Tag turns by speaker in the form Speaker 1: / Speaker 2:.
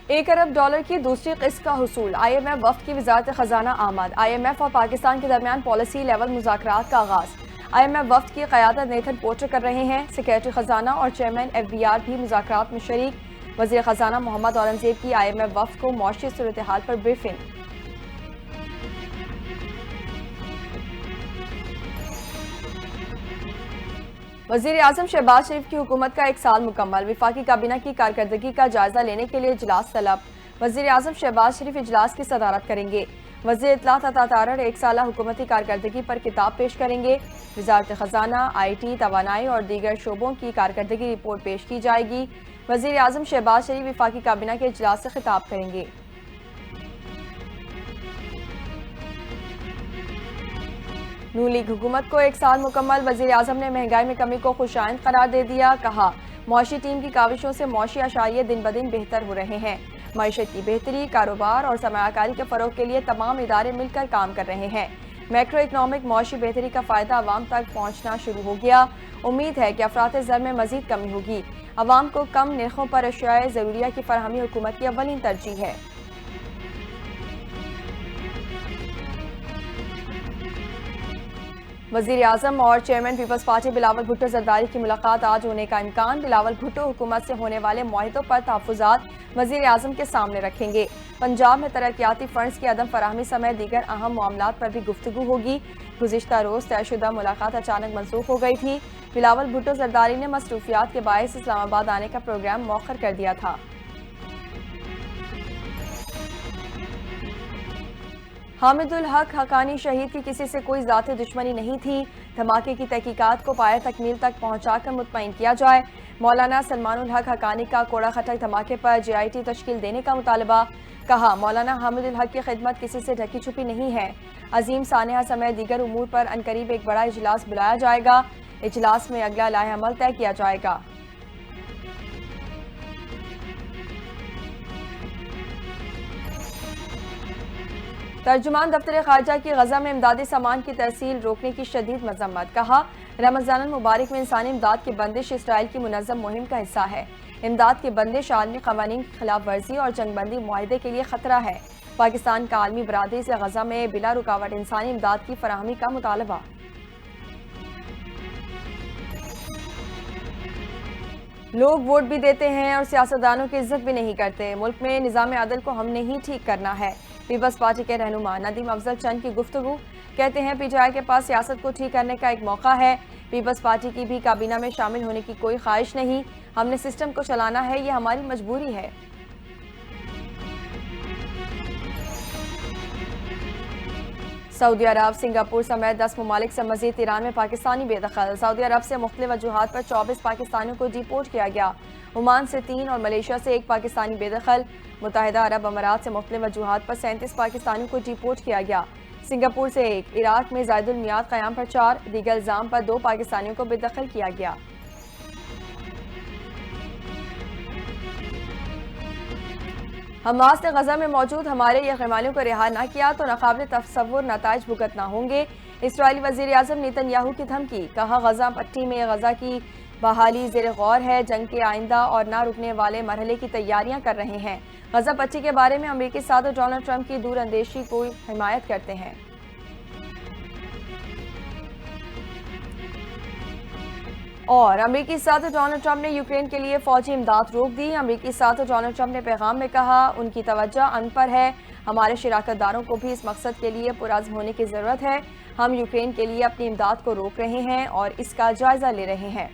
Speaker 1: $1 अरब की दूसरी किस्त का हुसूल। IMF वफ्द की वजारत खजाना आमद। IMF और पाकिस्तान के दरमियान पॉलिसी लेवल मुज़ाकरात का आगाज। IMF वफ्द की क़यादत नेथन पोर्टर कर रहे हैं। सेक्रेटरी खजाना और चेयरमैन FBR भी मुज़ाकरात में शरीक। वज़ीर खजाना मोहम्मद औरंगज़ेब की IMF वफ्द को मौशी सूरत हाल पर ब्रीफिंग। वज़ीर आज़म शहबाज शरीफ की हुकूमत का 1 साल मुकम्मल। वफाकी काबीना की कारकर्दगी का जायजा लेने के लिए इजलास तलब। वज़ीर आज़म शहबाज शरीफ इजलास की सदारत करेंगे। वज़ीर इत्तलात अता तारड़ 1 साला हुकूमती कारकर्दगी पर किताब पेश करेंगे। वज़ारत खजाना, IT, तवानाई और दीगर शोबों की कारकर्दगी रिपोर्ट पेश की जाएगी। वज़ीर आज़म शहबाज शरीफ वफाकी काबीना के इजलास से खिताब करेंगे। नून लीग हुकूमत को 1 साल मुकम्मल। वज़ीर आज़म ने महंगाई में कमी को खुशाइंद करार दे दिया। कहा, मौशी टीम की काविशों से मौशी अशारिये दिन ब दिन बेहतर हो रहे हैं। मईशत की बेहतरी, कारोबार और सरमायाकारी के फ़रोग के लिए तमाम इदारे मिलकर काम कर रहे हैं। मैक्रो इकनॉमिक मौशी बेहतरी का फ़ायदा आवाम तक पहुँचना शुरू हो गया। उम्मीद है कि अफरात ज़र में मज़ीद कमी होगी। आवाम को कम निर्खों पर अशियाए ज़रूरिया की फरहमी हुकूमत की अव्वलीन तरजीह है। वज़ीर आज़म और चेयरमैन पीपल्स पार्टी बिलावल भुट्टो जरदारी की मुलाकात आज होने का इम्कान। बिलावल भुट्टो हुकूमत से होने वाले मुआहिदों पर तहफ़्फ़ुज़ात वज़ीर आज़म के सामने रखेंगे। पंजाब में तरक्याती फंड्स की अदम फराहमी समेत दीगर अहम मामलात पर भी गुफ्तगू होगी। गुज़िश्ता रोज़ तयशुदा मुलाकात अचानक मनसूख हो गई थी। बिलावल भुट्टो जरदारी ने मसरूफियात के बायस इस्लामाबाद आने का प्रोग्राम मौखर कर दिया था। हामिदुल हक हकानी शहीद की किसी से कोई ज़ाती दुश्मनी नहीं थी। धमाके की तहकीकात को पाए तकमील तक पहुंचाकर मुतमईन किया जाए। मौलाना सलमानुल हक हकानी का कोड़ा खटक धमाके पर JIT तश्कील देने का मुतालबा। कहा, मौलाना हामिदुल हक की खिदमत किसी से ढकी छुपी नहीं है। अजीम सानिया समेत दीगर उमूर पर अनकरीब एक बड़ा इजलास बुलाया जाएगा। इजलास में अगला लाहे अमल तय किया जाएगा। तर्जुमान दफ्तर खारजा की गजा में इमदादी सामान की तरसील रोकने की शदीद मजम्मत। कहा, रमज़ान मुबारक में इंसानी इमदाद की बंदिश इसराइल की मुनज़्ज़म मुहिम का हिस्सा है। इमदाद की बंदिश आलमी क़वानीन की खिलाफ वर्जी और जंगबंदी मुआहिदे के लिए खतरा है। पाकिस्तान का आलमी बरादरी से गजा में बिला रुकावट इंसानी इमदाद की फराहमी का मुतालबा। लोग वोट भी देते हैं और सियासतदानों की इज्जत भी नहीं करते। मुल्क में निज़ाम अदल को हमने ही ठीक करना है। पीपल्स पार्टी के रहनुमा नदीम अफजल चंद की गुफ्तगू। कहते हैं, PTI के पास सियासत को ठीक करने का एक मौका है। पीपल्स पार्टी की भी काबीना में शामिल होने की कोई ख्वाहिश नहीं। हमने सिस्टम को चलाना है, ये हमारी मजबूरी है। सऊदी अरब, सिंगापुर समेत 10 ममालिक से मजीद ईरान में पाकिस्तानी बेदखल। सऊदी अरब से मुख्तलिफ वजूहात पर 24 पाकिस्तानियों को डिपोर्ट किया गया। ओमान से 3 और मलेशिया से 1 पाकिस्तानी बेदखल। मुत्तहिदा अरब अमारात से मुख्तलिफ वजूहात पर 37 पाकिस्तानियों को डिपोर्ट किया गया। सिंगापुर से 1, इराक में ज़ायदुल मियाद क़याम पर 4, दीगर इल्ज़ाम पर 2 पाकिस्तानियों को बेदखल किया गया। हमास ने गजा में मौजूद हमारे यरग़मालियों को रिहा न किया तो नाक़ाबिल तसव्वुर नताइज भुगतना होंगे। इस्राईली वज़ीर आज़म नेतन्याहू की धमकी। कहा, गजा पट्टी में गजा की बहाली ज़ेर गौर है। जंग के आइंदा और ना रुकने वाले मरहले की तैयारियां कर रहे हैं। गजा पट्टी के बारे में अमरीकी सदर डोनाल्ड ट्रंप की दूर अंदेशी को हिमायत करते हैं। और अमरीकी सदर डोनाल्ड ट्रंप ने यूक्रेन के लिए फौजी इमदाद रोक दी। अमरीकी सदर डोनाल्ड ट्रंप ने पैगाम में कहा, उनकी तवज्जो अन पर है। हमारे शिराकतदारों को भी इस मकसद के लिए पुरअज़्म होने की ज़रूरत है। हम यूक्रेन के लिए अपनी इमदाद को रोक रहे हैं और इसका जायजा ले रहे हैं।